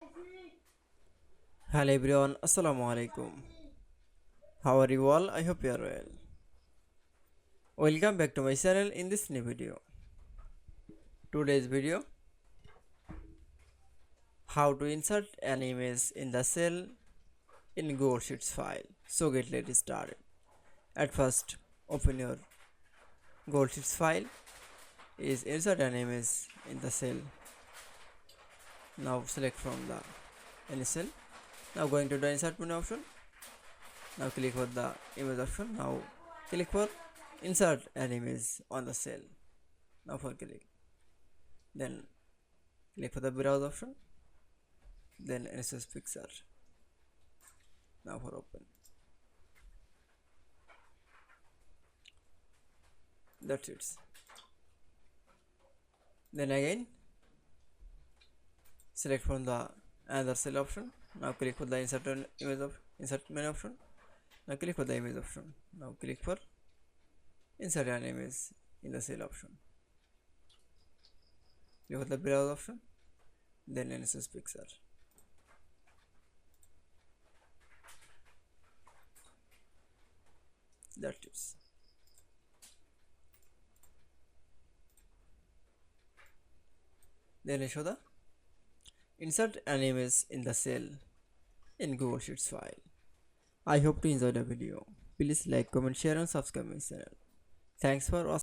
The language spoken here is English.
Hello everyone, Assalamu Walaikum. How are you all? I hope you are well. Welcome back to my channel in this new video. Today's video, how to insert an image in the cell in Google Sheets file. So let's started. At first, open your Google Sheets file. Is insert an image in the cell. Now select from the any cell. Now going to the insert menu option. Now click for the image option. Now click for insert an image on the cell. Now for click. Then click for the browse option. Then insert picture. Now for open. That's it. Then again select from the another cell option. Now click for the insert image of insert menu option. Now click for the image option. Now click for insert an image in the cell option. Click for the browse option. Then insert picture. That's it. Then I show the insert an image in the cell in Google Sheets file. I hope to enjoy the video. Please like, comment, share and subscribe my channel. Thanks for watching.